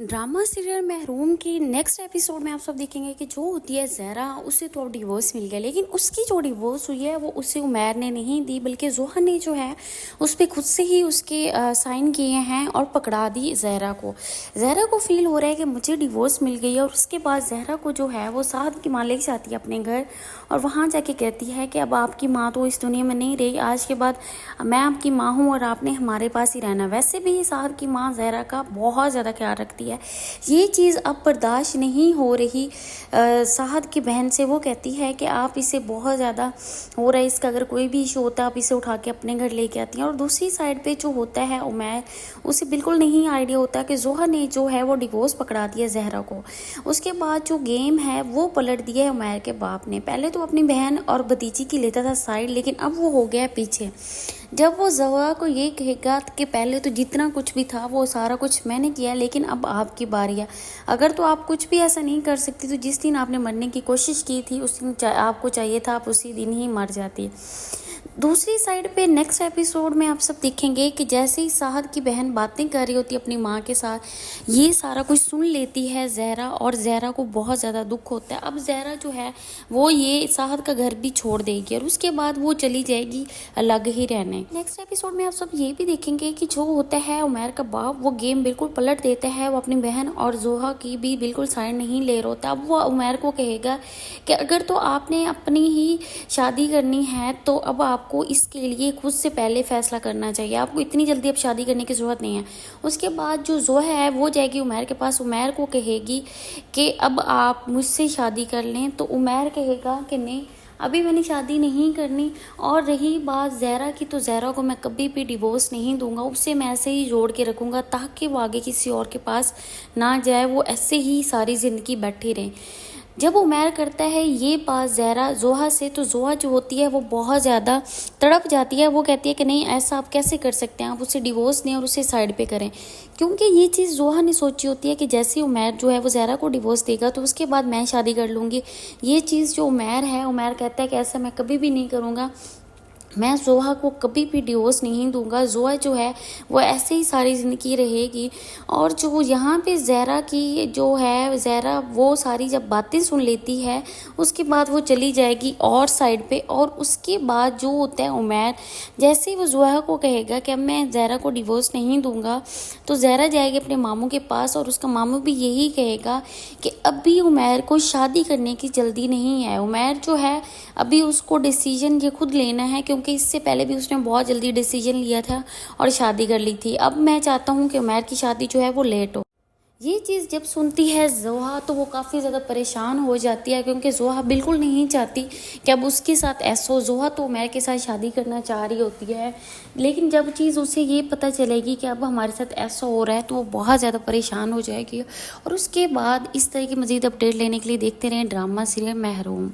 Drama serial महरूम की next episode में आप सब देखेंगे कि जो होती है ज़हरा, उसे तो अब डिवोर्स मिल गया, लेकिन उसकी जो डिवोर्स हुई है वो उसे उमैर ने नहीं दी, बल्कि जोहा ने जो है उस पर खुद से ही उसके साइन किए हैं और पकड़ा दी ज़हरा को फील हो रहा है कि मुझे डिवोर्स मिल गई है। और उसके बाद ज़हरा को जो है वो साद की माँ ले जाती है अपने घर और वहाँ जाके कहती है कि अब आपकी माँ तो इस दुनिया में नहीं रही, आज के बाद मैं आपकी माँ हूँ और आपने हमारे पास ही रहना। वैसे भी साद की माँ ज़हरा का बहुत ज़्यादा ख्याल रखती है। ये चीज़ अब बर्दाश्त नहीं हो रही साहद की बहन से। वो कहती है कि आप इसे बहुत ज़्यादा हो रहा है, इसका अगर कोई भी इशू होता है आप इसे उठा के अपने घर लेके आती हैं। और दूसरी साइड पे जो होता है उमैर, उसे बिल्कुल नहीं आइडिया होता कि जोहा ने जो है वो डिवोर्स पकड़ा दिया ज़हरा को। उसके बाद जो गेम है वो पलट दिया है उमैर के बाप ने। पहले तो अपनी बहन और भतीजी की लेता था साइड, लेकिन अब वो हो गया पीछे। जब वो जोहा को ये कहेगा कि पहले तो जितना कुछ भी था वो सारा कुछ मैंने किया, लेकिन अब आपकी बारी है, अगर तो आप कुछ भी ऐसा नहीं कर सकती तो जिस दिन आपने मरने की कोशिश की थी उस दिन आपको चाहिए था आप उसी दिन ही मर जाती। दूसरी साइड पे नेक्स्ट एपिसोड में आप सब देखेंगे कि जैसे ही साहद की बहन बातें कर रही होती है अपनी माँ के साथ, ये सारा कुछ सुन लेती है ज़हरा और ज़हरा को बहुत ज़्यादा दुख होता है। अब ज़हरा जो है वो ये साहद का घर भी छोड़ देगी और उसके बाद वो चली जाएगी अलग ही रहने। नेक्स्ट एपिसोड में आप सब ये भी देखेंगे कि जो होता है उमैर का बाप वो गेम बिल्कुल पलट देता है। वो अपनी बहन और जोहा की भी बिल्कुल साइड नहीं ले रहा होता। अब वो उमैर को कहेगा कि अगर तो आपने अपनी ही शादी करनी है तो अब आपको इसके लिए खुद से पहले फैसला करना चाहिए, आपको इतनी जल्दी अब शादी करने की ज़रूरत नहीं है। उसके बाद जो जोहा है वो जाएगी उमैर के पास, उमैर को कहेगी कि अब आप मुझसे शादी कर लें, तो उमैर कहेगा कि नहीं अभी मैंने शादी नहीं करनी। और रही बात ज़हरा की, तो ज़हरा को मैं कभी भी डिवोर्स नहीं दूंगा, उससे मैं ऐसे ही जोड़ के रखूँगा ताकि वो आगे किसी और के पास ना जाए, वो ऐसे ही सारी ज़िंदगी बैठी रहे। जब उमैर करता है ये बात ज़हरा जोहा से, तो जोहा जो होती है वो बहुत ज़्यादा तड़प जाती है। वो कहती है कि नहीं ऐसा आप कैसे कर सकते हैं, आप उसे डिवोर्स दें और उसे साइड पे करें, क्योंकि ये चीज़ जोहा ने सोची होती है कि जैसे ही उमैर जो है वो ज़हरा को डिवोर्स देगा तो उसके बाद मैं शादी कर लूँगी। ये चीज़ जो उमैर है, उमैर कहता है कि ऐसा मैं कभी भी नहीं करूँगा, मैं जोहा को कभी भी डिवोर्स नहीं दूंगा, जोहा जो है वो ऐसे ही सारी ज़िंदगी रहेगी। और जो यहाँ पे ज़हरा की जो है, ज़हरा वो सारी जब बातें सुन लेती है उसके बाद वो चली जाएगी और साइड पे। और उसके बाद जो होता है उमैर, जैसे ही वो जोहा को कहेगा कि अब मैं ज़हरा को डिवोर्स नहीं दूंगा, तो ज़हरा जाएगी अपने मामू के पास और उसका मामू भी यही कहेगा कि अभी उमैर को शादी करने की जल्दी नहीं है। उमैर जो है अभी उसको डिसीजन ये खुद लेना है, क्योंकि इससे पहले भी उसने बहुत जल्दी डिसीजन लिया था और शादी कर ली थी। अब मैं चाहता हूँ कि उमैर की शादी जो है वो लेट हो। ये चीज़ जब सुनती है जोहा तो वो काफ़ी ज़्यादा परेशान हो जाती है, क्योंकि जोहा बिल्कुल नहीं चाहती कि अब उसके साथ ऐसा हो। जोहा तो उमैर के साथ शादी करना चाह रही होती है, लेकिन जब चीज़ उसे ये पता चलेगी कि अब हमारे साथ ऐसा हो रहा है तो वो बहुत ज़्यादा परेशान हो जाएगी। और उसके बाद इस तरह की मज़ीद अपडेट लेने के लिए देखते रहें ड्रामा सीरियल महरूम।